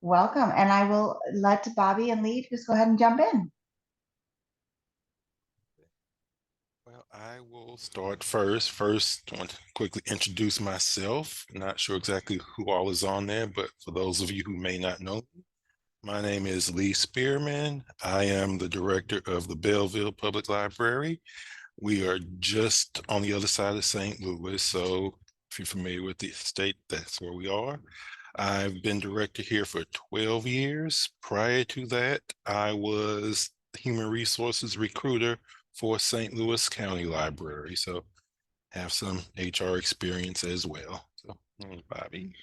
Welcome, and I will let Bobby and Lee just go ahead and jump in. Well, I will start first. First, I want to quickly introduce myself. Not sure exactly who all is on there, but for those of you who may not know, my name is Lee Spearman. I am the director of the Belleville Public Library. We are just on the other side of St. Louis, so if you're familiar with the state, that's where we are. I've been director here for 12 years. Prior to that, I was human resources recruiter for St. Louis County Library, so have some HR experience as well. So, Bobby.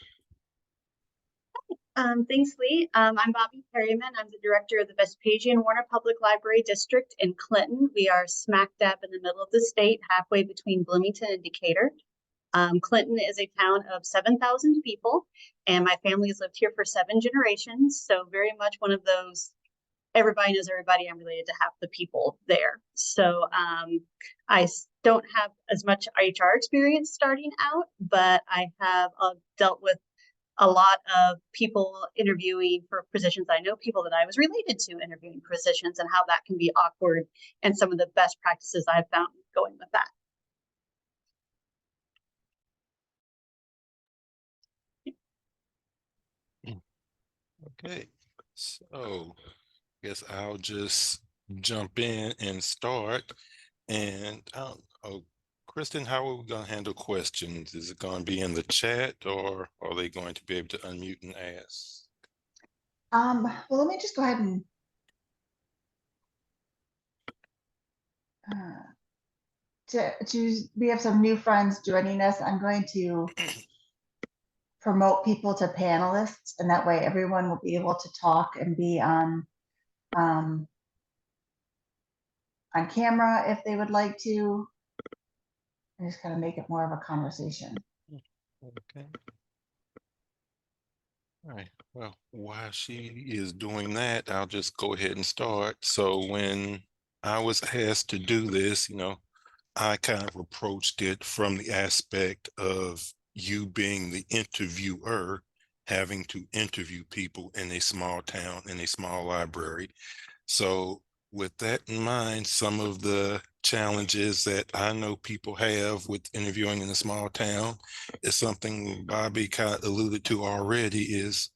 Thanks, Lee. I'm Bobby Perryman. I'm the director of the Vespasian Warner Public Library District in Clinton. We are smack dab in the middle of the state, halfway between Bloomington and Decatur. Clinton is a town of 7,000 people, and my family has lived here for 7 generations. So very much one of those, everybody knows everybody. I'm related to half the people there. So I don't have as much HR experience starting out, but I have dealt with a lot of people interviewing for positions. I know people that I was related to interviewing positions and how that can be awkward, and some of the best practices I've found going with that. Okay, so I guess I'll just jump in and start. And Kristen, how are we going to handle questions? Is it going to be in the chat, or are they going to be able to unmute and ask? Well, let me just go ahead and we have some new friends joining us. I'm going to promote people to panelists, and that way everyone will be able to talk and be on camera if they would like to, and just kind of make it more of a conversation. Okay. All right. Well, while she is doing that, I'll just go ahead and start. So when I was asked to do this, I kind of approached it from the aspect of you being the interviewer, having to interview people in a small town, in a small library. So with that in mind, some of the challenges that I know people have with interviewing in a small town is something Bobby kind of alluded to already, is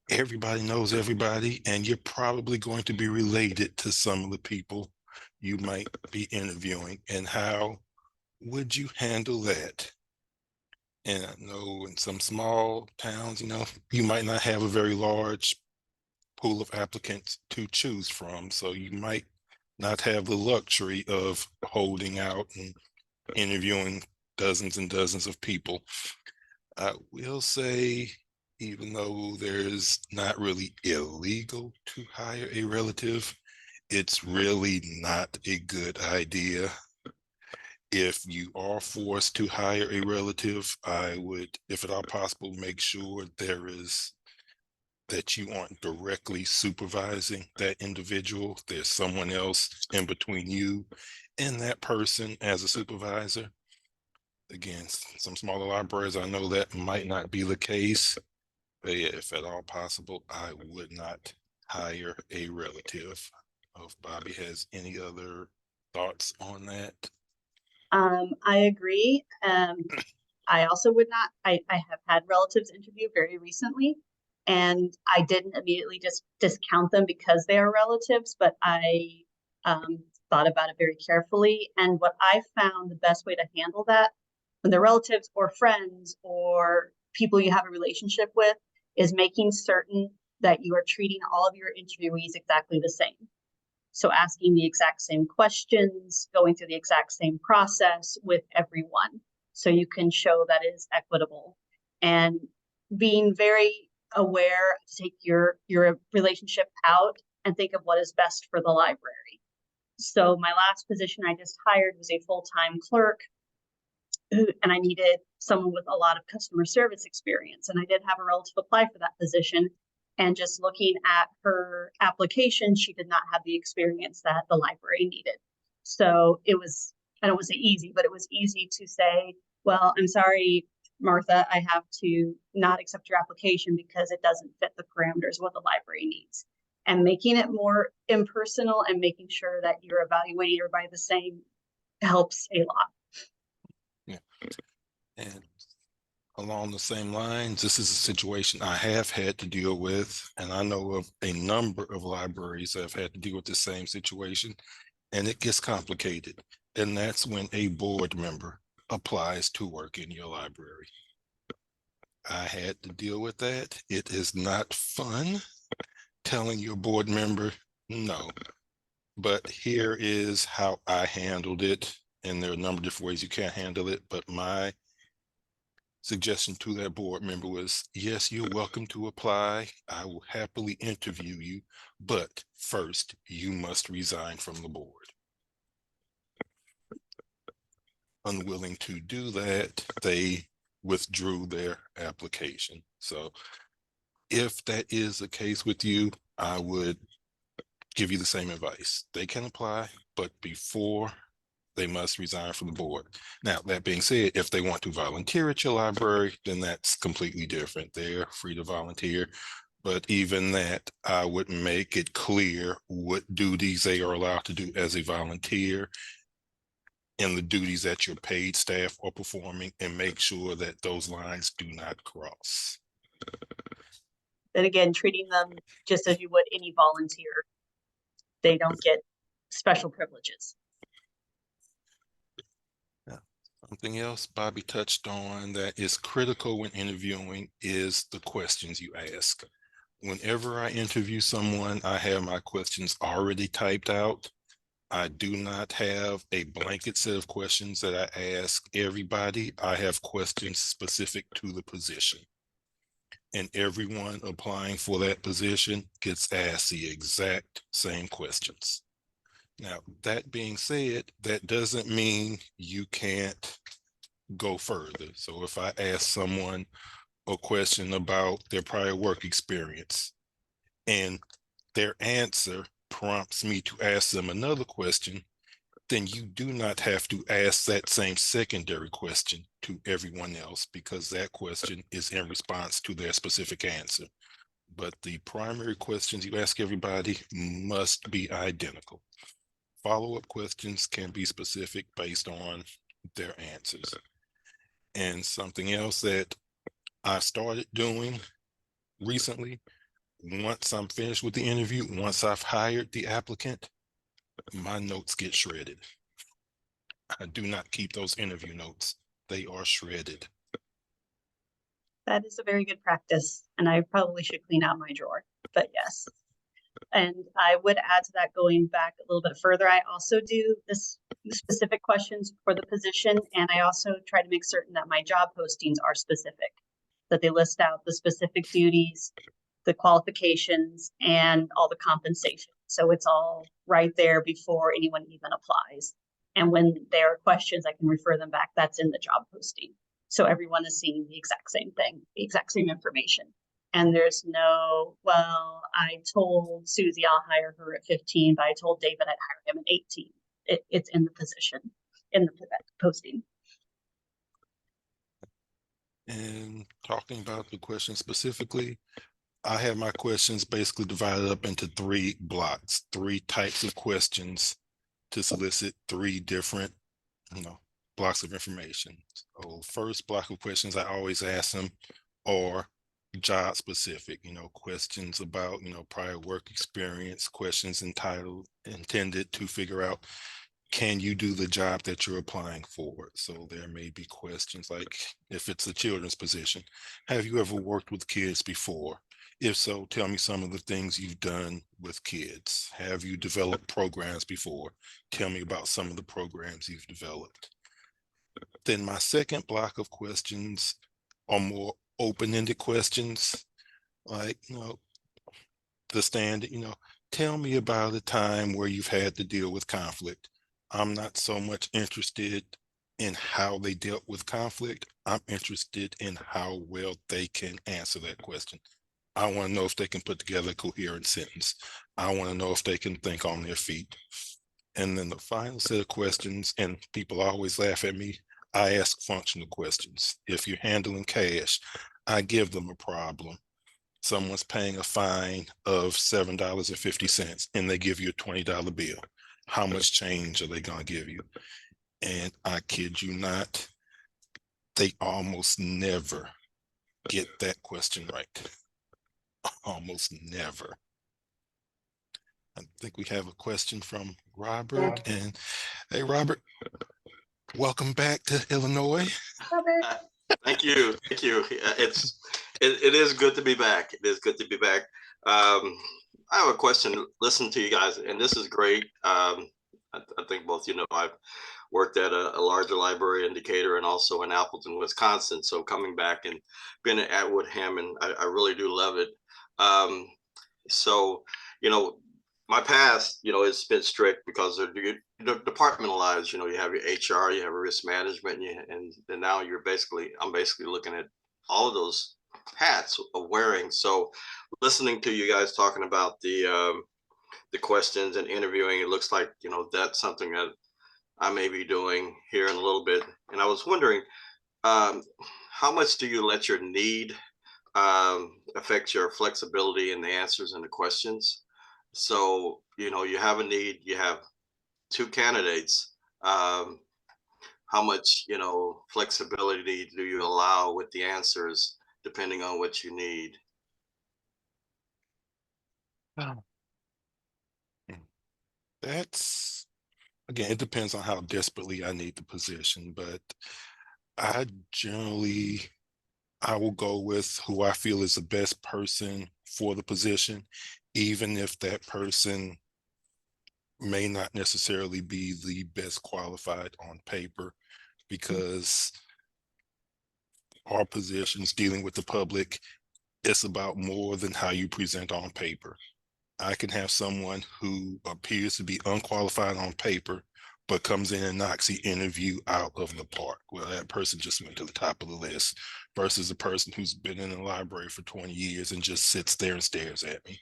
everybody knows everybody, and you're probably going to be related to some of the people you might be interviewing. And how would you handle that? And I know in some small towns, you might not have a very large pool of applicants to choose from. So you might not have the luxury of holding out and interviewing dozens and dozens of people. I will say, even though there's not really illegal to hire a relative, it's really not a good idea. If you are forced to hire a relative, I would, if at all possible, make sure that you aren't directly supervising that individual. There's someone else in between you and that person as a supervisor. Again, some smaller libraries, I know that might not be the case, but yeah, if at all possible, I would not hire a relative. If Bobby has any other thoughts on that. I agree. I also would not. I have had relatives interview very recently, and I didn't immediately just discount them because they are relatives, but I thought about it very carefully. And what I found the best way to handle that when they're relatives or friends or people you have a relationship with is making certain that you are treating all of your interviewees exactly the same. So asking the exact same questions, going through the exact same process with everyone, so you can show that it is equitable, and being very aware to take your relationship out and think of what is best for the library. So my last position I just hired was a full-time clerk, and I needed someone with a lot of customer service experience. And I did have a relative apply for that position. And just looking at her application, she did not have the experience that the library needed. So it was, I don't want to say easy, but it was easy to say, well, I'm sorry, Martha, I have to not accept your application because it doesn't fit the parameters of what the library needs. And making it more impersonal and making sure that you're evaluating everybody the same helps a lot. Yeah. And along the same lines, this is a situation I have had to deal with, and I know of a number of libraries that have had to deal with the same situation, and it gets complicated. And that's when a board member applies to work in your library. I had to deal with that. It is not fun telling your board member no, but here is how I handled it. And there are a number of different ways you can't handle it, but my suggestion to that board member was, yes, you're welcome to apply. I will happily interview you, but first you must resign from the board. Unwilling to do that, they withdrew their application. So if that is the case with you, I would give you the same advice. They can apply, but before they must resign from the board. Now, that being said, if they want to volunteer at your library, then that's completely different. They're free to volunteer. But even that, I would make it clear what duties they are allowed to do as a volunteer and the duties that your paid staff are performing, and make sure that those lines do not cross. Then again, treating them just as you would any volunteer. They don't get special privileges. Something else Bobby touched on that is critical when interviewing is the questions you ask. Whenever I interview someone, I have my questions already typed out. I do not have a blanket set of questions that I ask everybody. I have questions specific to the position. And everyone applying for that position gets asked the exact same questions. Now, that being said, that doesn't mean you can't go further. So if I ask someone a question about their prior work experience and their answer prompts me to ask them another question, then you do not have to ask that same secondary question to everyone else, because that question is in response to their specific answer. But the primary questions you ask everybody must be identical. Follow-up questions can be specific based on their answers. And something else that I started doing recently, once I'm finished with the interview, once I've hired the applicant, my notes get shredded. I do not keep those interview notes. They are shredded. That is a very good practice, and I probably should clean out my drawer, but yes. And I would add to that, going back a little bit further, I also do this specific questions for the position, and I also try to make certain that my job postings are specific, that they list out the specific duties, the qualifications, and all the compensation. So it's all right there before anyone even applies. And when there are questions, I can refer them back. That's in the job posting. So everyone is seeing the exact same thing, the exact same information. And there's no, well, I told Susie I'll hire her at 15, but I told David I'd hire him at 18. It's in the position, in the posting. And talking about the question specifically, I have my questions basically divided up into 3 blocks, 3 types of questions to solicit 3 different, blocks of information. So first block of questions I always ask them are job specific, questions about, prior work experience, questions intended to figure out, can you do the job that you're applying for? So there may be questions like, if it's a children's position, have you ever worked with kids before? If so, tell me some of the things you've done with kids. Have you developed programs before? Tell me about some of the programs you've developed. Then my second block of questions are more open-ended questions, like, the standard, tell me about a time where you've had to deal with conflict. I'm not so much interested in how they dealt with conflict. I'm interested in how well they can answer that question. I want to know if they can put together a coherent sentence. I want to know if they can think on their feet. And then the final set of questions, and people always laugh at me, I ask functional questions. If you're handling cash, I give them a problem. Someone's paying a fine of $7.50 and they give you a $20 bill. How much change are they going to give you? And I kid you not, they almost never get that question right. Almost never. I think we have a question from Robert. And hey, Robert, welcome back to Illinois. Robert. Thank you. Thank you. It is good to be back. It is good to be back. I have a question. Listen to you guys, and this is great. I think both, I've worked at a larger library in Decatur and also in Appleton, Wisconsin. So coming back and being at Atwood Hammond, I really do love it. So, my past, it's been strict because they're departmentalized. You have your HR, you have risk management, and now I'm basically looking at all of those hats of wearing. So, listening to you guys talking about the questions and interviewing, it looks like that's something that I may be doing here in a little bit. And I was wondering, how much do you let your need affect your flexibility in the answers and the questions? So, you have a need, you have two candidates. How much, flexibility do you allow with the answers depending on what you need? That's, again, it depends on how desperately I need the position, but I generally, I will go with who I feel is the best person for the position, even if that person may not necessarily be the best qualified on paper, because our positions dealing with the public, it's about more than how you present on paper. I can have someone who appears to be unqualified on paper, but comes in and knocks the interview out of the park. Well, that person just went to the top of the list versus a person who's been in the library for 20 years and just sits there and stares at me.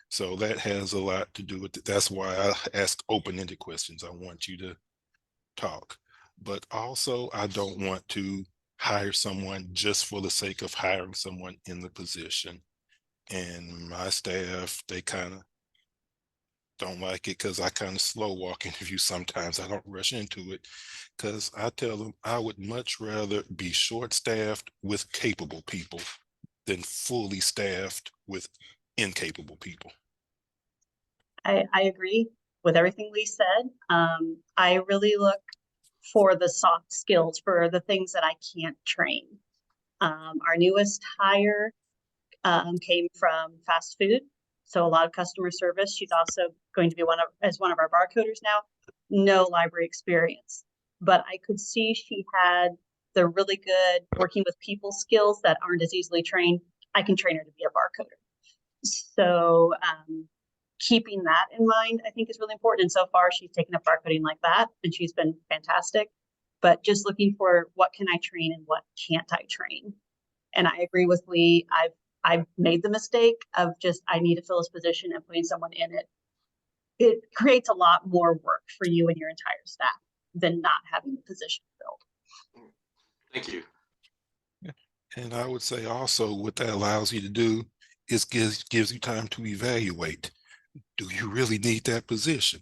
So that has a lot to do with it. That's why I ask open-ended questions. I want you to talk, but also I don't want to hire someone just for the sake of hiring someone in the position. And my staff, they kind of don't like it because I kind of slow walk interviews sometimes. I don't rush into it because I tell them I would much rather be short-staffed with capable people than fully staffed with incapable people. I agree with everything Lee said. I really look for the soft skills, for the things that I can't train. Our newest hire came from fast food, so a lot of customer service. She's also going to be one of our barcoders now. No library experience, but I could see she had the really good working with people skills that aren't as easily trained. I can train her to be a barcoder. So keeping that in mind, I think, is really important. And so far, she's taken up barcoding like that, and she's been fantastic. But just looking for what can I train and what can't I train. And I agree with Lee. I've made the mistake of just, I need to fill this position, and putting someone in it. It creates a lot more work for you and your entire staff than not having the position filled. Thank you. And I would say also what that allows you to do is gives you time to evaluate. Do you really need that position?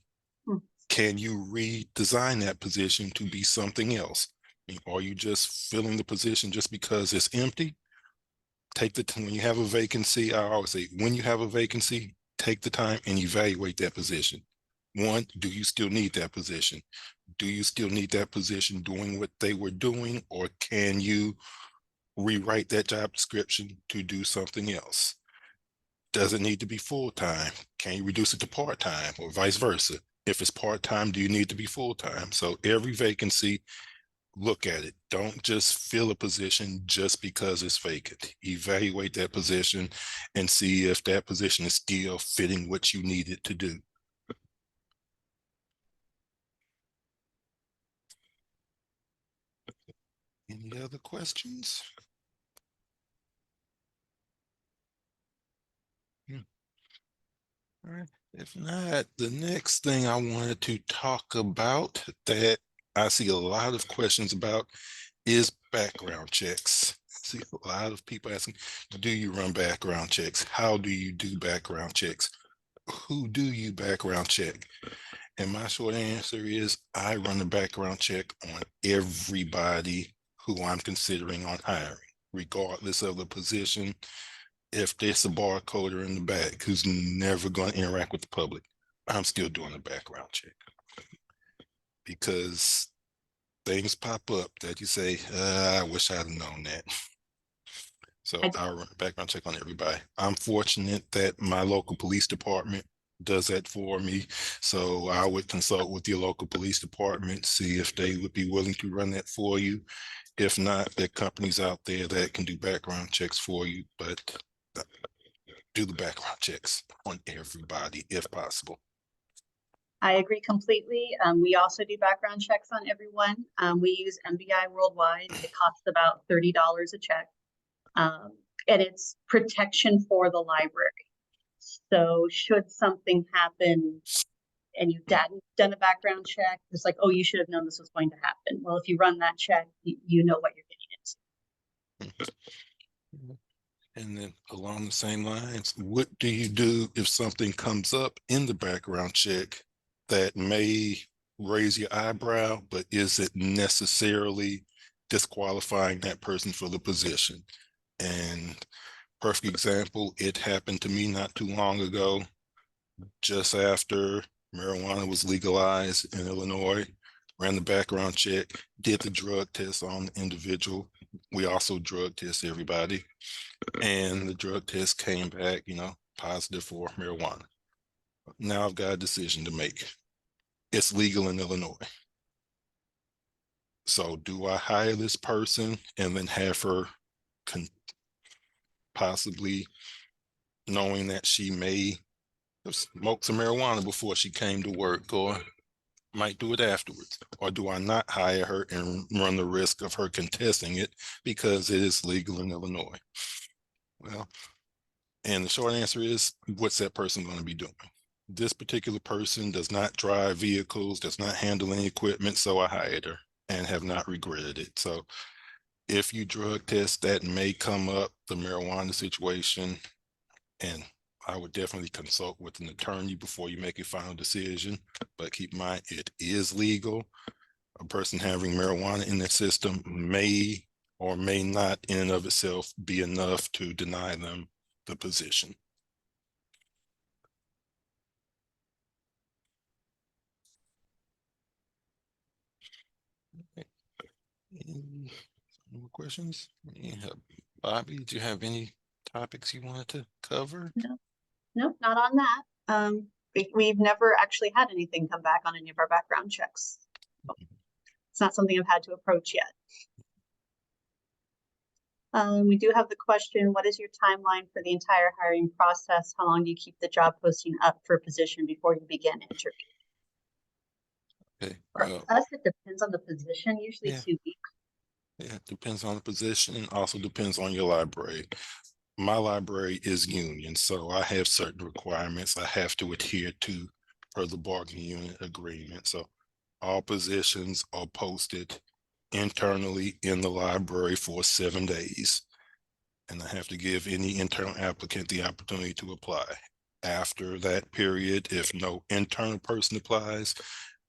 Can you redesign that position to be something else? I mean, are you just filling the position just because it's empty? Take the time when you have a vacancy. I always say, when you have a vacancy, take the time and evaluate that position. One, do you still need that position? Do you still need that position doing what they were doing, or can you rewrite that job description to do something else? Does it need to be full-time? Can you reduce it to part-time, or vice versa? If it's part-time, do you need to be full-time? So every vacancy, look at it. Don't just fill a position just because it's vacant. Evaluate that position and see if that position is still fitting what you need it to do. Any other questions? All right. If not, the next thing I wanted to talk about that I see a lot of questions about is background checks. I see a lot of people asking, do you run background checks? How do you do background checks? Who do you background check? And my short answer is I run a background check on everybody who I'm considering on hiring, regardless of the position. If there's a barcoder in the back who's never going to interact with the public, I'm still doing a background check. Because things pop up that you say, I wish I'd have known that. So I run a background check on everybody. I'm fortunate that my local police department does that for me. So I would consult with your local police department, see if they would be willing to run that for you. If not, there are companies out there that can do background checks for you, but do the background checks on everybody if possible. I agree completely. We also do background checks on everyone. We use MBI Worldwide. It costs about $30 a check. And it's protection for the library. So should something happen and you've done a background check, it's like, oh, you should have known this was going to happen. Well, if you run that check, you know what you're getting into. And then along the same lines, what do you do if something comes up in the background check that may raise your eyebrow, but isn't necessarily disqualifying that person for the position? And perfect example, it happened to me not too long ago, just after marijuana was legalized in Illinois. Ran the background check, did the drug test on the individual. We also drug test everybody. And the drug test came back, positive for marijuana. Now I've got a decision to make. It's legal in Illinois. So do I hire this person and then have her possibly knowing that she may have smoked some marijuana before she came to work, or might do it afterwards? Or do I not hire her and run the risk of her contesting it because it is legal in Illinois? Well, and the short answer is, what's that person going to be doing? This particular person does not drive vehicles, does not handle any equipment, so I hired her and have not regretted it. So if you drug test, that may come up, the marijuana situation, and I would definitely consult with an attorney before you make a final decision. But keep in mind, it is legal. A person having marijuana in their system may or may not in and of itself be enough to deny them the position. Any more questions? Bobby, did you have any topics you wanted to cover? No, not on that. We've never actually had anything come back on any of our background checks. It's not something I've had to approach yet. We do have the question, what is your timeline for the entire hiring process? How long do you keep the job posting up for a position before you begin interviewing? Okay. For us, it depends on the position, usually 2 weeks. Yeah, it depends on the position and also depends on your library. My library is union, so I have certain requirements I have to adhere to per the bargaining unit agreement. So all positions are posted internally in the library for 7 days. And I have to give any internal applicant the opportunity to apply. After that period, if no internal person applies,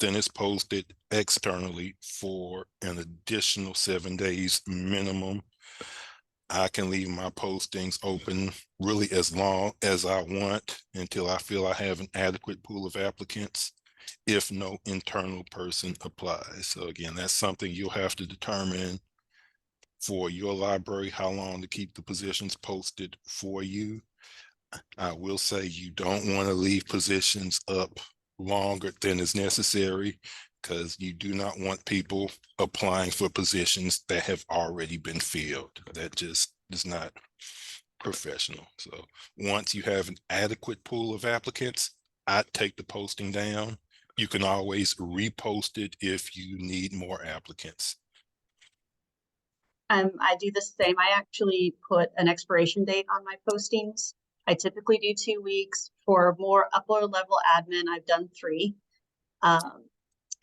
then it's posted externally for an additional 7 days minimum. I can leave my postings open really as long as I want until I feel I have an adequate pool of applicants if no internal person applies. So again, that's something you'll have to determine for your library, how long to keep the positions posted for you. I will say you don't want to leave positions up longer than is necessary, because you do not want people applying for positions that have already been filled. That just is not professional. So once you have an adequate pool of applicants, I'd take the posting down. You can always repost it if you need more applicants. I do the same. I actually put an expiration date on my postings. I typically do 2 weeks. For more upper level admin, I've done 3.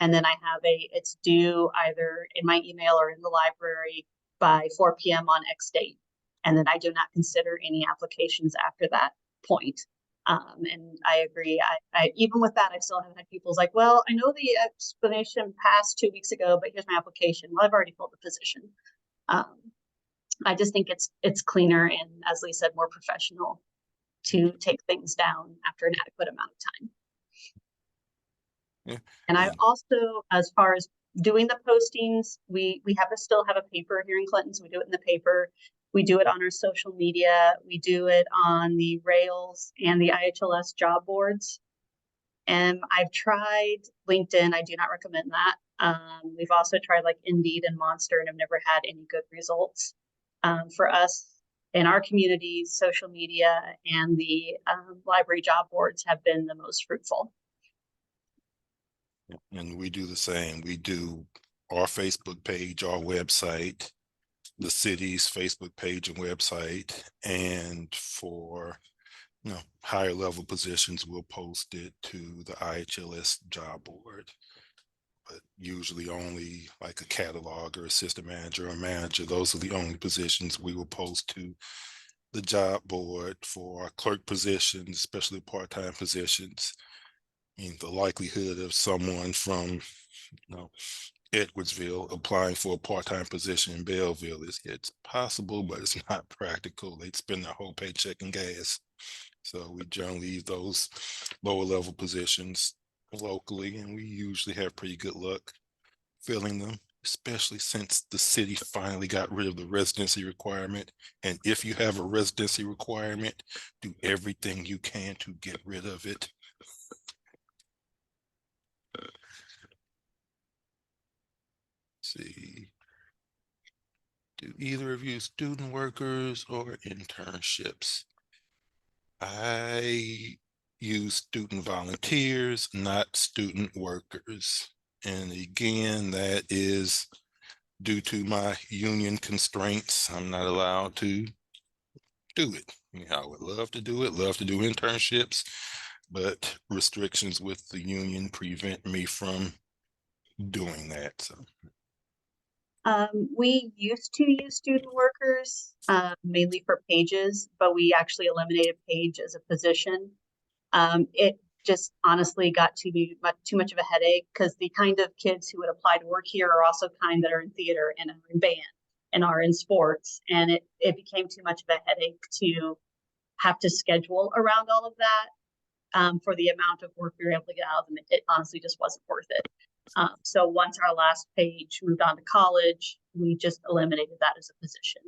And then I have it's due either in my email or in the library by 4 p.m. on X date. And then I do not consider any applications after that point. And I agree. I even with that, I still have had people's like, well, I know the explanation passed 2 weeks ago, but here's my application. Well, I've already filled the position. I just think it's cleaner and, as Lee said, more professional to take things down after an adequate amount of time. Yeah. And I also, as far as doing the postings, we have to still have a paper here in Clinton, so we do it in the paper. We do it on our social media. We do it on the Rails and the IHLS job boards. And I've tried LinkedIn. I do not recommend that. We've also tried like Indeed and Monster and have never had any good results. For us in our community, social media and the library job boards have been the most fruitful. And we do the same. We do our Facebook page, our website, the city's Facebook page and website, and for higher level positions, we'll post it to the IHLS job board. But usually only like a catalog or assistant manager or manager. Those are the only positions we will post to the job board. For our clerk positions, especially part-time positions. I mean, the likelihood of someone from Edwardsville applying for a part-time position in Belleville it's possible, but it's not practical. They'd spend their whole paycheck in gas. So we generally leave those lower level positions locally, and we usually have pretty good luck filling them, especially since the city finally got rid of the residency requirement. And if you have a residency requirement, do everything you can to get rid of it. See, do either of you student workers or internships? I use student volunteers, not student workers. And again, that is due to my union constraints. I'm not allowed to do it. I would love to do it, love to do internships, but restrictions with the union prevent me from doing that. So we used to use student workers mainly for pages, but we actually eliminated page as a position. It just honestly got to be too much of a headache because the kind of kids who would apply to work here are also kind that are in theater and are in band and are in sports. And it became too much of a headache to have to schedule around all of that for the amount of work we were able to get out of them. It honestly just wasn't worth it. So once our last page moved on to college, we just eliminated that as a position.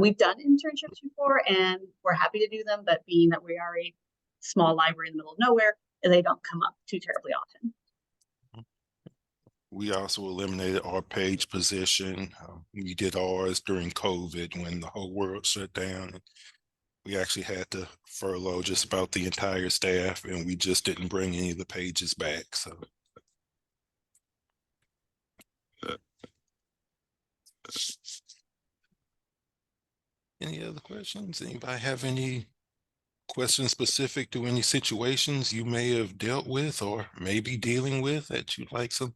We've done internships before and we're happy to do them, but being that we are a small library in the middle of nowhere, they don't come up too terribly often. We also eliminated our page position. We did ours during COVID when the whole world shut down. And we actually had to furlough just about the entire staff, and we just didn't bring any of the pages back. So any other questions? Anybody have any questions specific to any situations you may have dealt with or may be dealing with that you'd like some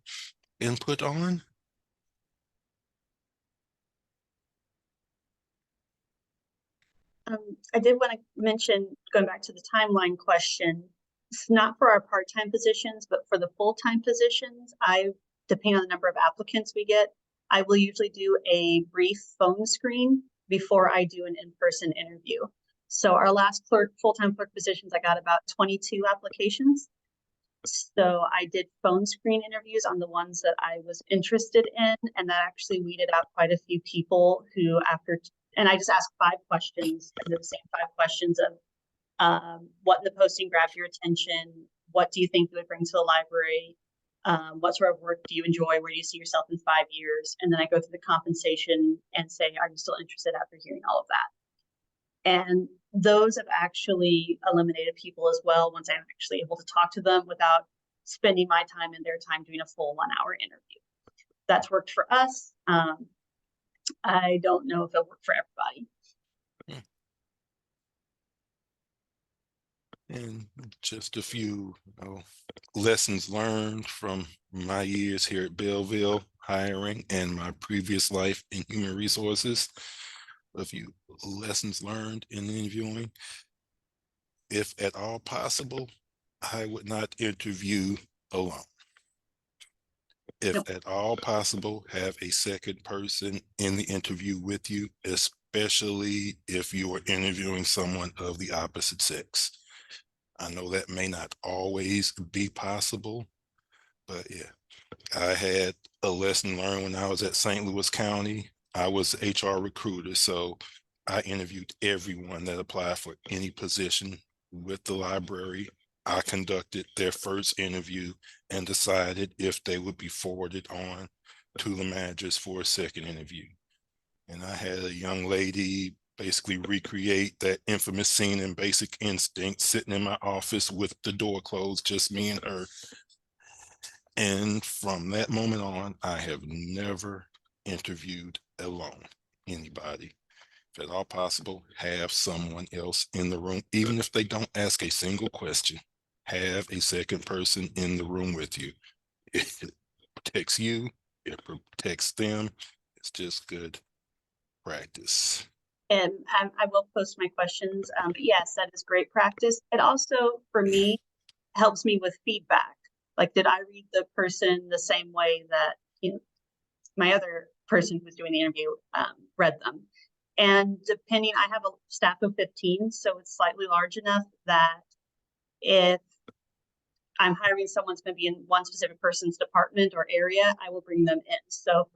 input on? I did want to mention, going back to the timeline question, it's not for our part-time positions, but for the full-time positions, depending on the number of applicants we get, I will usually do a brief phone screen before I do an in-person interview. So our last full-time clerk positions, I got about 22 applications. So I did phone screen interviews on the ones that I was interested in, and that actually weeded out quite a few people who and I just asked 5 questions, and the same 5 questions of what in the posting grabbed your attention, what do you think you would bring to the library, what sort of work do you enjoy, where do you see yourself in 5 years, and then I go through the compensation and say, are you still interested after hearing all of that? And those have actually eliminated people as well once I'm actually able to talk to them without spending my time and their time doing a full 1-hour interview. That's worked for us. I don't know if it'll work for everybody. And just a few lessons learned from my years here at Belleville hiring and my previous life in human resources. A few lessons learned in interviewing. If at all possible, I would not interview alone. If Nope. at all possible, have a second person in the interview with you, especially if you are interviewing someone of the opposite sex. I know that may not always be possible, but yeah, I had a lesson learned when I was at St. Louis County. I was an HR recruiter, so I interviewed everyone that applied for any position with the library. I conducted their first interview and decided if they would be forwarded on to the managers for a second interview. And I had a young lady basically recreate that infamous scene in Basic Instinct, sitting in my office with the door closed, just me and her. And from that moment on, I have never interviewed alone anybody. If at all possible, have someone else in the room, even if they don't ask a single question, have a second person in the room with you. It protects you, it protects them. It's just good practice. And I will post my questions. But yes, that is great practice. It also, for me, helps me with feedback. Like, did I read the person the same way that my other person who was doing the interview read them? And depending, I have a staff of 15, so it's slightly large enough that if I'm hiring someone who's going to be in one specific person's department or area, I will bring them in. So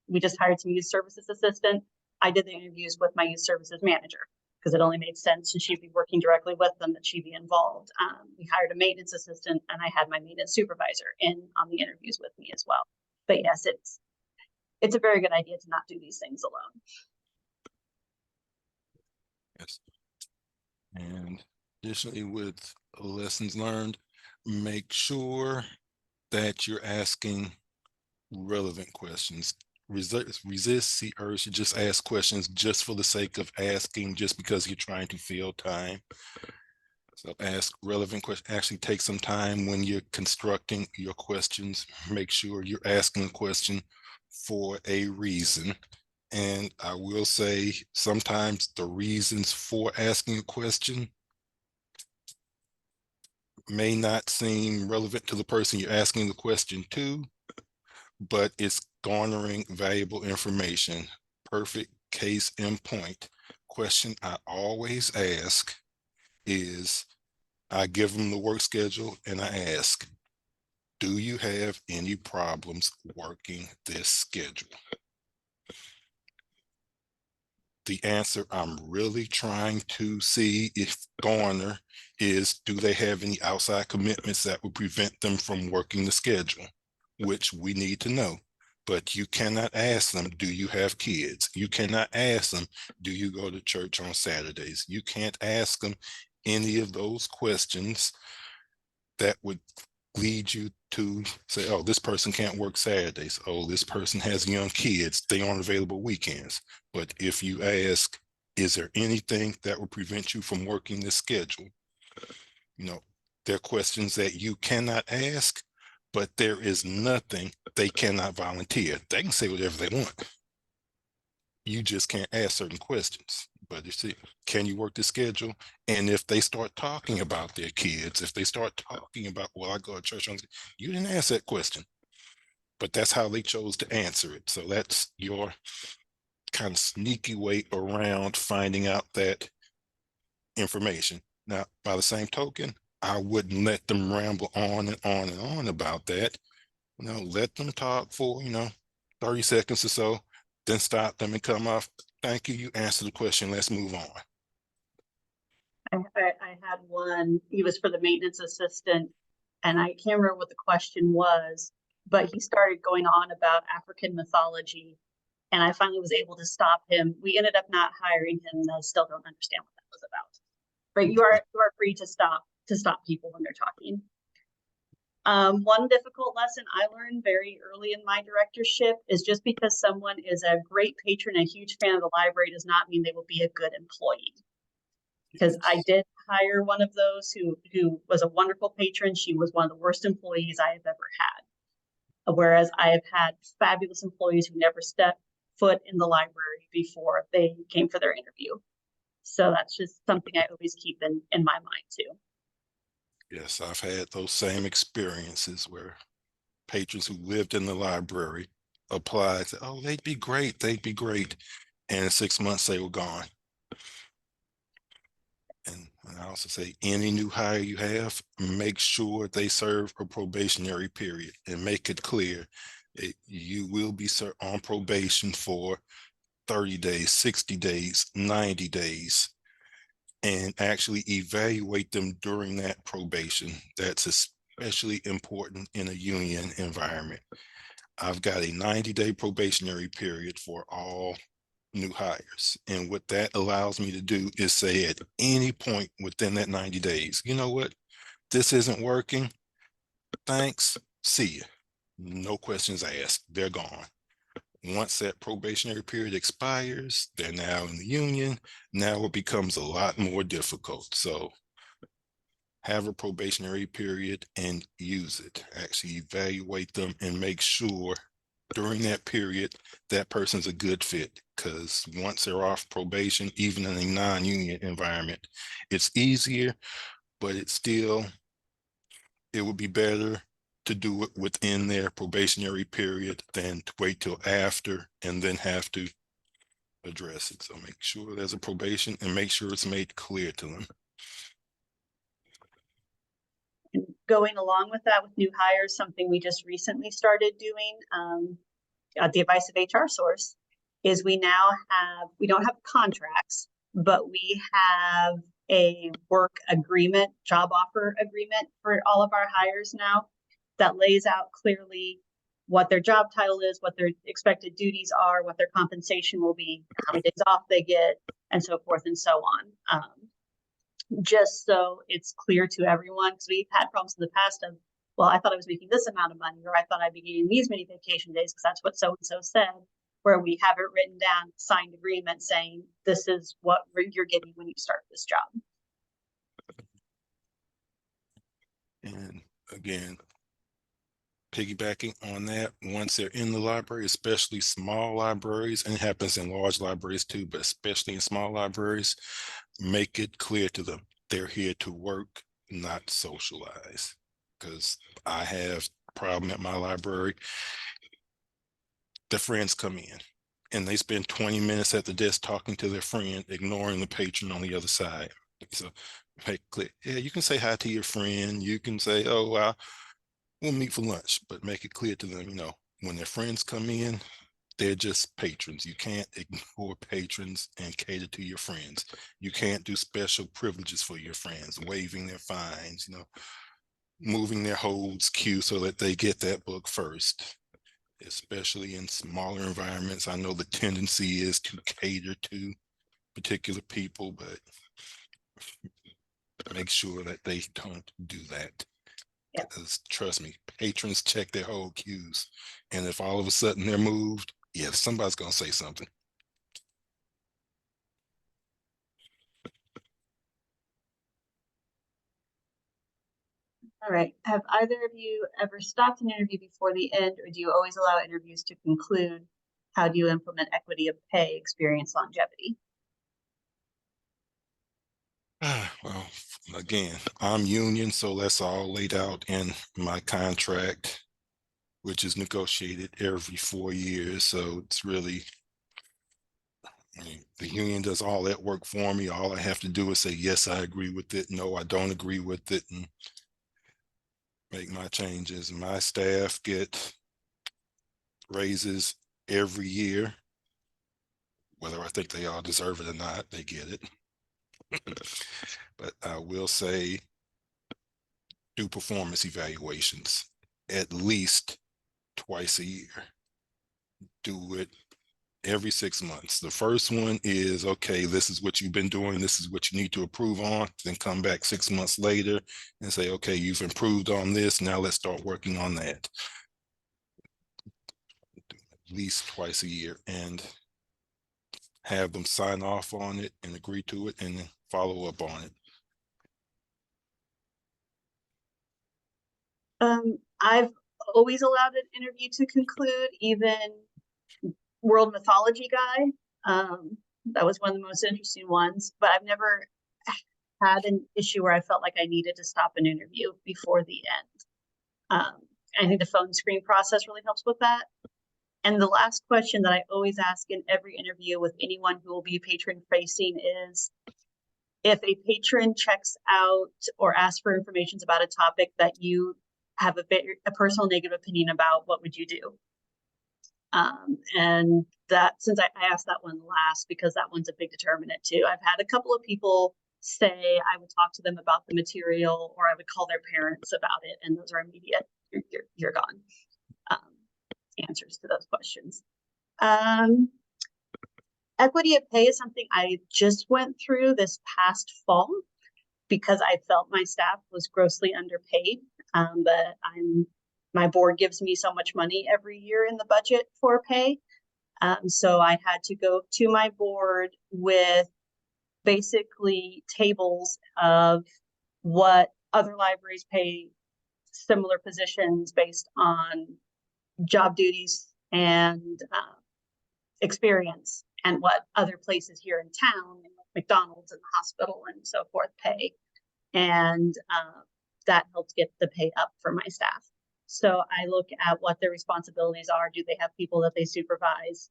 we just hired some youth services assistant. I did the interviews with my youth services manager because it only made sense, and she'd be working directly with them, that she'd be involved. We hired a maintenance assistant, and I had my maintenance supervisor in on the interviews with me as well. But yes, it's a very good idea to not do these things alone. Yes. And additionally, with lessons learned, make sure that you're asking relevant questions. Resist the urge to just ask questions just for the sake of asking, just because you're trying to fill time. So ask relevant questions. Actually take some time when you're constructing your questions. Make sure you're asking a question for a reason. And I will say, sometimes the reasons for asking a question may not seem relevant to the person you're asking the question to, but it's garnering valuable information. Perfect case in point. Question I always ask is, I give them the work schedule and I ask, do you have any problems working this schedule? The answer I'm really trying to see if garner is, do they have any outside commitments that would prevent them from working the schedule, which we need to know. But you cannot ask them, do you have kids? You cannot ask them, do you go to church on Saturdays? You can't ask them any of those questions that would lead you to say, oh, this person can't work Saturdays. Oh, this person has young kids. They aren't available weekends. But if you ask, is there anything that would prevent you from working this schedule? There are questions that you cannot ask, but there is nothing they cannot volunteer. They can say whatever they want. You just can't ask certain questions. But you see, can you work the schedule? And if they start talking about their kids, if they start talking about, well, I go to church on, you didn't ask that question, but that's how they chose to answer it. So that's your kind of sneaky way around finding out that information. Now, by the same token, I wouldn't let them ramble on and on and on about that. Let them talk for, 30 seconds or so, then stop them and come off. Thank you. You answered the question. Let's move on. I had one, he was for the maintenance assistant, and I can't remember what the question was, but he started going on about African mythology, and I finally was able to stop him. We ended up not hiring him, and I still don't understand what that was about. But you are free to stop people when they're talking. One difficult lesson I learned very early in my directorship is, just because someone is a great patron, a huge fan of the library, does not mean they will be a good employee. Because I did hire one of those who was a wonderful patron. She was one of the worst employees I have ever had. Whereas I have had fabulous employees who never stepped foot in the library before they came for their interview. So that's just something I always keep in my mind too. Yes, I've had those same experiences where patrons who lived in the library applied, said, oh, they'd be great, and in 6 months they were gone. And I also say, any new hire you have, make sure they serve a probationary period and make it clear you will be on probation for 30 days, 60 days, 90 days, and actually evaluate them during that probation. That's especially important in a union environment. I've got a 90-day probationary period for all new hires. And what that allows me to do is say at any point within that 90 days, you know what, this isn't working. Thanks. See ya. No questions asked. They're gone. Once that probationary period expires, they're now in the union. Now it becomes a lot more difficult. So have a probationary period and use it. Actually evaluate them and make sure during that period that person's a good fit, because once they're off probation, even in a non-union environment, it's easier, but it would be better to do it within their probationary period than to wait till after and then have to address it. So make sure there's a probation and make sure it's made clear to them. And going along with that with new hires, something we just recently started doing at the advice of HR Source is we don't have contracts, but we have a work agreement, job offer agreement for all of our hires now that lays out clearly what their job title is, what their expected duties are, what their compensation will be, how many days off they get, and so forth and so on. Just so it's clear to everyone, because we've had problems in the past of, well, I thought I was making this amount of money, or I thought I'd be getting these many vacation days because that's what so-and-so said, where we have it written down, signed agreement saying this is what you're getting when you start this job. And again, piggybacking on that, once they're in the library, especially small libraries, and it happens in large libraries too, but especially in small libraries, make it clear to them they're here to work, not socialize. Because I have a problem at my library. The friends come in and they spend 20 minutes at the desk talking to their friend, ignoring the patron on the other side. So make clear, yeah, you can say hi to your friend. You can say, oh, we'll meet for lunch, but make it clear to them, when their friends come in, they're just patrons. You can't ignore patrons and cater to your friends. You can't do special privileges for your friends, waiving their fines, moving their holds queue so that they get that book first. Especially in smaller environments, I know the tendency is to cater to particular people, but make sure that they don't do that. Yeah. Because trust me, patrons check their whole queues. And if all of a sudden they're moved, yeah, somebody's going to say something. All right. Have either of you ever stopped an interview before the end, or do you always allow interviews to conclude? How do you implement equity of pay, experience, longevity? Well, again, I'm union, so that's all laid out in my contract, which is negotiated every 4 years. So it's really, the union does all that work for me. All I have to do is say, yes, I agree with it. No, I don't agree with it, and make my changes. My staff get raises every year. Whether I think they all deserve it or not, they get it. But I will say, do performance evaluations at least twice a year. Do it every 6 months. The first one is, okay, this is what you've been doing. This is what you need to improve on. Then come back 6 months later and say, okay, you've improved on this. Now let's start working on that. At least twice a year, and have them sign off on it and agree to it and follow up on it. I've always allowed an interview to conclude, even world mythology guy. That was one of the most interesting ones, but I've never had an issue where I felt like I needed to stop an interview before the end. I think the phone screen process really helps with that. And the last question that I always ask in every interview with anyone who will be patron facing is, if a patron checks out or asks for information about a topic that you have a personal negative opinion about, what would you do? And that, since I asked that one last, because that one's a big determinant too. I've had a couple of people say I would talk to them about the material, or I would call their parents about it, and those are immediate, you're gone. Answers to those questions. Equity of pay is something I just went through this past fall because I felt my staff was grossly underpaid. But my board gives me so much money every year in the budget for pay. So I had to go to my board with basically tables of what other libraries pay similar positions based on job duties and experience, and what other places here in town, like McDonald's and the hospital and so forth, pay. And that helps get the pay up for my staff. So I look at what their responsibilities are. Do they have people that they supervise?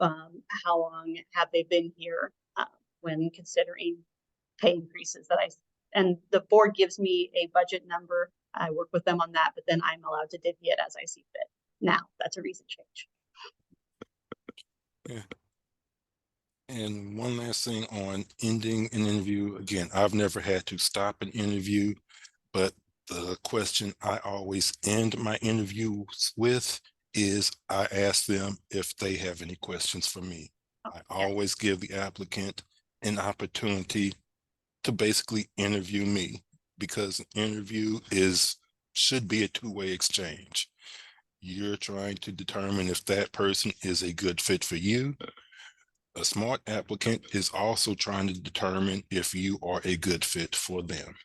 How long have they been here when considering pay increases and the board gives me a budget number. I work with them on that, but then I'm allowed to divvy it as I see fit. Now, that's a recent change. Yeah. And one last thing on ending an interview. Again, I've never had to stop an interview, but the question I always end my interviews with is I ask them if they have any questions for me. I always give the applicant an opportunity to basically interview me, because an interview should be a two-way exchange. You're trying to determine if that person is a good fit for you. A smart applicant is also trying to determine if you are a good fit for them.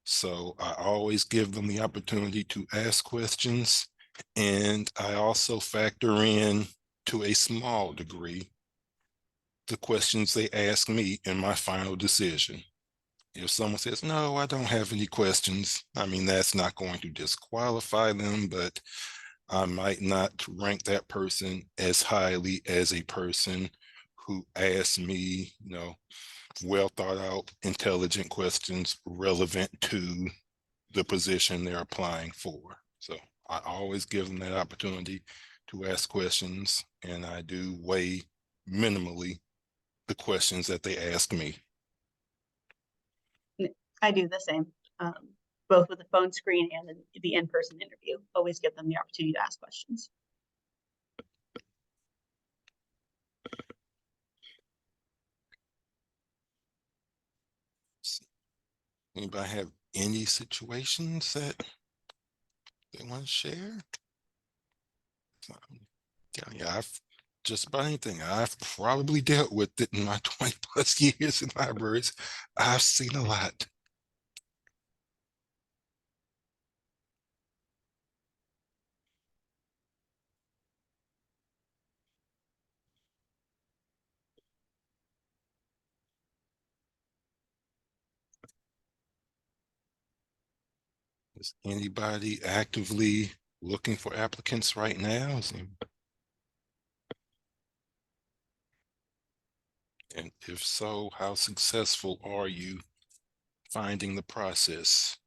So I always give them the opportunity to ask questions, and I also factor in, to a small degree, the questions they ask me in my final decision. If someone says, no, I don't have any questions, I mean, that's not going to disqualify them, but I might not rank that person as highly as a person who asks me, well thought out, intelligent questions relevant to the position they're applying for. So I always give them that opportunity to ask questions, and I do weigh minimally the questions that they ask me. I do the same, both with the phone screen and the in-person interview. Always give them the opportunity to ask questions. Anybody have any situations that they want to share? Yeah, just about anything. I've probably dealt with it in my 20 plus years in libraries. I've seen a lot. Is anybody actively looking for applicants right now? And if so, how successful are you finding the process?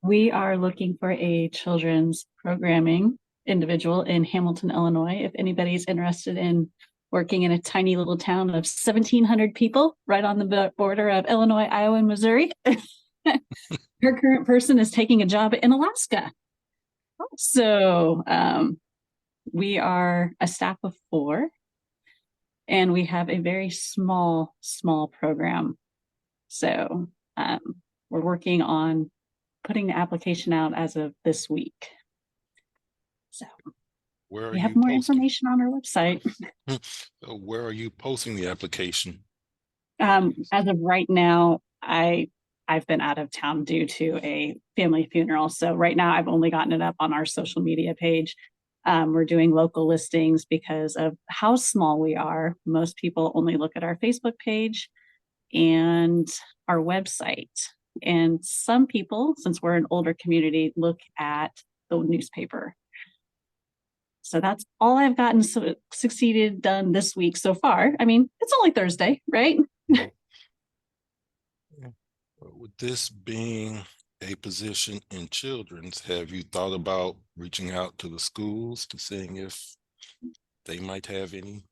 We are looking for a children's programming individual in Hamilton, Illinois. If anybody's interested in working in a tiny little town of 1,700 people right on the border of Illinois, Iowa, and Missouri. Her current person is taking a job in Alaska. So we are a staff of 4, and we have a very small program. So we're working on putting the application out as of this week. So we have more information on our website. So where are you posting the application? As of right now, I've been out of town due to a family funeral. So right now I've only gotten it up on our social media page. We're doing local listings because of how small we are. Most people only look at our Facebook page and our website. And some people, since we're an older community, look at the newspaper. So that's all I've gotten succeeded done this week so far. I mean, it's only Thursday, right? With this being a position in children's, have you thought about reaching out to the schools to seeing if they might have any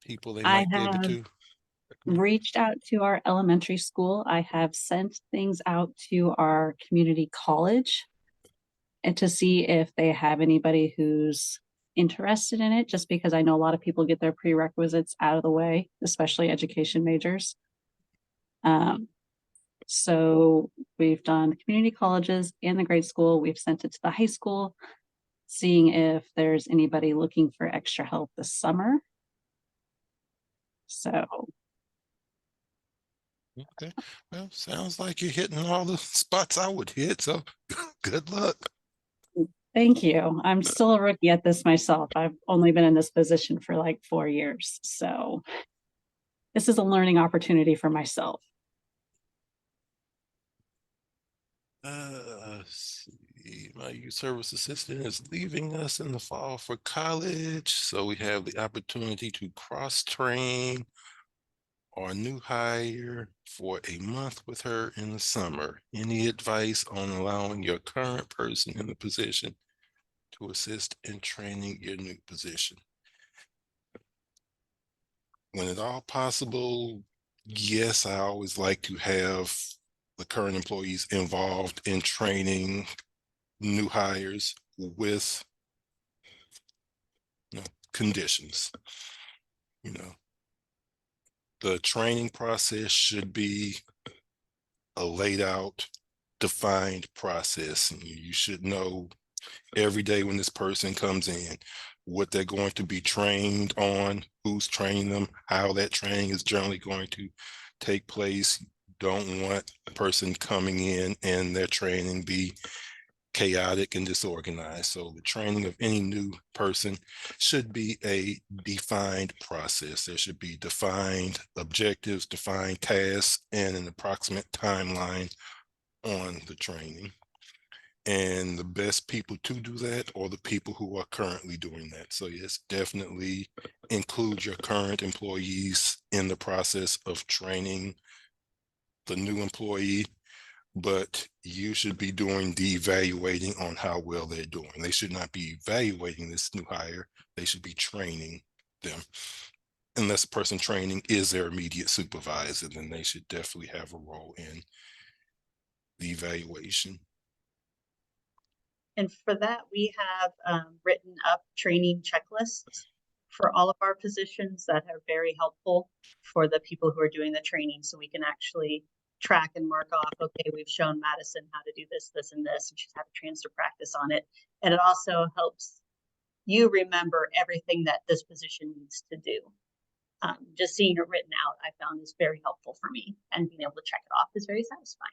people they I might give it have to? reached out to our elementary school. I have sent things out to our community college and to see if they have anybody who's interested in it, just because I know a lot of people get their prerequisites out of the way, especially education majors. So we've done community colleges and the grade school. We've sent it to the high school, seeing if there's anybody looking for extra help this summer. So Okay, well, sounds like you're hitting all the spots I would hit, so good luck. thank you. I'm still a rookie at this myself. I've only been in this position for like 4 years. So this is a learning opportunity for myself. Let's see. My youth service assistant is leaving us in the fall for college, so we have the opportunity to cross-train or new hire for a month with her in the summer. Any advice on allowing your current person in the position to assist in training your new position? When at all possible, yes, I always like to have the current employees involved in training new hires with conditions. The training process should be a laid out, defined process. And you should know every day when this person comes in what they're going to be trained on, who's training them, how that training is generally going to take place. Don't want a person coming in and their training be chaotic and disorganized. So the training of any new person should be a defined process. There should be defined objectives, defined tasks, and an approximate timeline on the training. And the best people to do that are the people who are currently doing that. So yes, definitely include your current employees in the process of training the new employee, but you should be doing the evaluating on how well they're doing. They should not be evaluating this new hire. They should be training them. Unless the person training is their immediate supervisor, then they should definitely have a role in the evaluation. And for that, we have written up training checklists for all of our positions that are very helpful for the people who are doing the training. So we can actually track and mark off, okay, we've shown Madison how to do this, this, and this, and she's had a chance to practice on it. And it also helps you remember everything that this position needs to do. Just seeing it written out, I found is very helpful for me, and being able to check it off is very satisfying.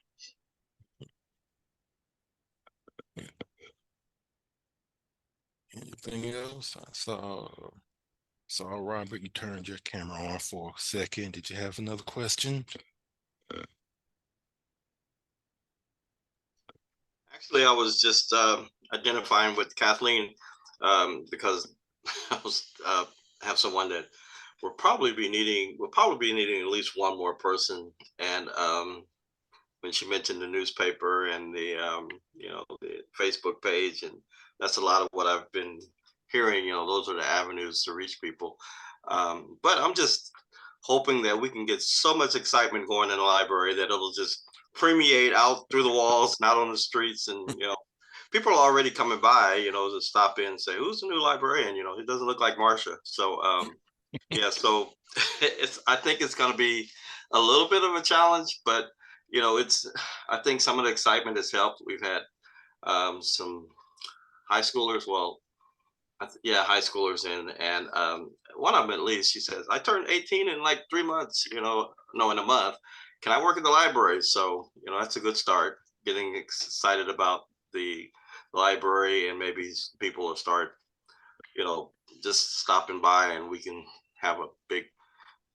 Anything else? I saw Robert, you turned your camera on for a second. Did you have another question? Actually, I was just identifying with Kathleen because I was have someone that we'll probably be needing at least one more person. And when she mentioned the newspaper and the the Facebook page, and that's a lot of what I've been hearing. Those are the avenues to reach people. But I'm just hoping that we can get so much excitement going in the library that it'll just permeate out through the walls, not on the streets. And people are already coming by, to stop in and say, "Who's the new librarian?" It doesn't look like Marcia. So yeah, so I think it's going to be a little bit of a challenge, but I think some of the excitement has helped. We've had some high schoolers, well, yeah, high schoolers in, and one of them at least, she says, I turned 18 in like 3 months, no, in a month. Can I work in the library? So, that's a good start. Getting excited about the library, and maybe people will start, just stopping by, and we can have a big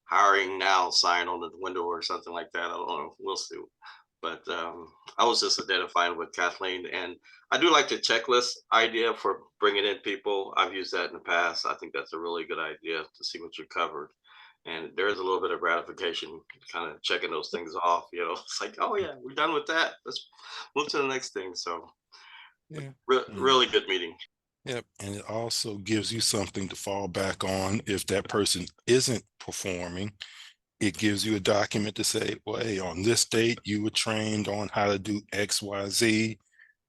hiring now sign on the window or something like that. I don't know. We'll see. But I was just identifying with Kathleen, and I do like the checklist idea for bringing in people. I've used that in the past. I think that's a really good idea to see what you covered. And there's a little bit of gratification kind of checking those things off. It's like, oh yeah, we're done with that. Let's move to the next thing. So Yeah. really good meeting. Yep. And it also gives you something to fall back on if that person isn't performing. It gives you a document to say, well, hey, on this date, you were trained on how to do X, Y, Z.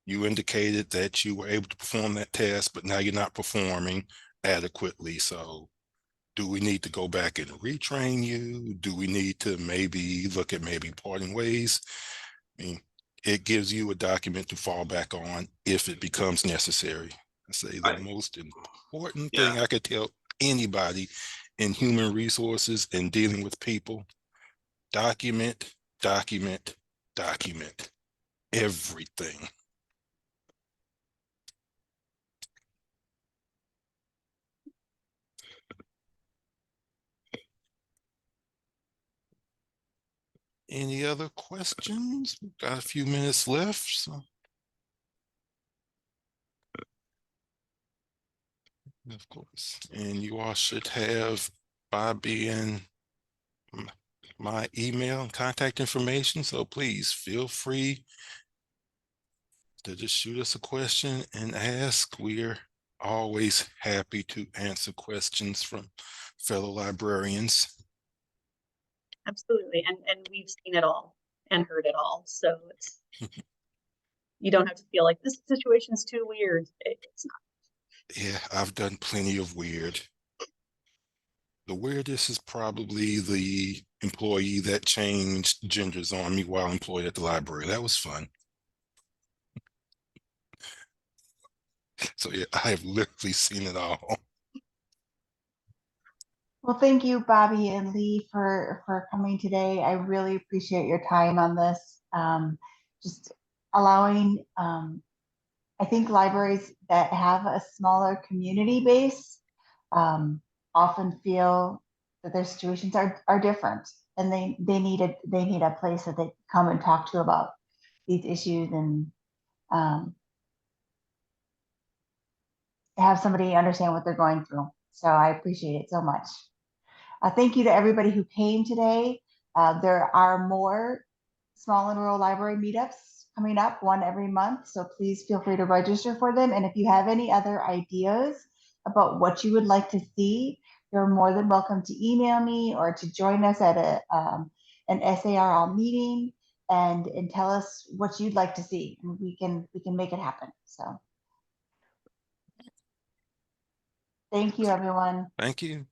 You indicated that you were able to perform that task, but now you're not performing adequately. So do we need to go back and retrain you? Do we need to maybe look at maybe parting ways? I mean, it gives you a document to fall back on if it becomes necessary. I say the most important thing I could tell anybody in human resources and dealing with people: document, document, document everything. Any other questions? We've got a few minutes left. So. Of course. And you all should have Bobby and my email and contact information. So please feel free to just shoot us a question and ask. We're always happy to answer questions from fellow librarians. Absolutely. And we've seen it all and heard it all. So it's you don't have to feel like this situation is too weird. It's not. Yeah, I've done plenty of weird. The weirdest is probably the employee that changed genders on me while employed at the library. That was fun. So yeah, I have literally seen it all. Well, thank you, Bobby and Lee, for coming today. I really appreciate your time on this. Just allowing, I think libraries that have a smaller community base often feel that their situations are different, and they need a place that they come and talk to about these issues, and have somebody understand what they're going through. So I appreciate it so much. Thank you to everybody who came today. There are more small and rural library meetups coming up, one every month. So please feel free to register for them. And if you have any other ideas about what you would like to see, you're more than welcome to email me or to join us at an SARL meeting and tell us what you'd like to see. And we can make it happen. So thank you, everyone. Thank you.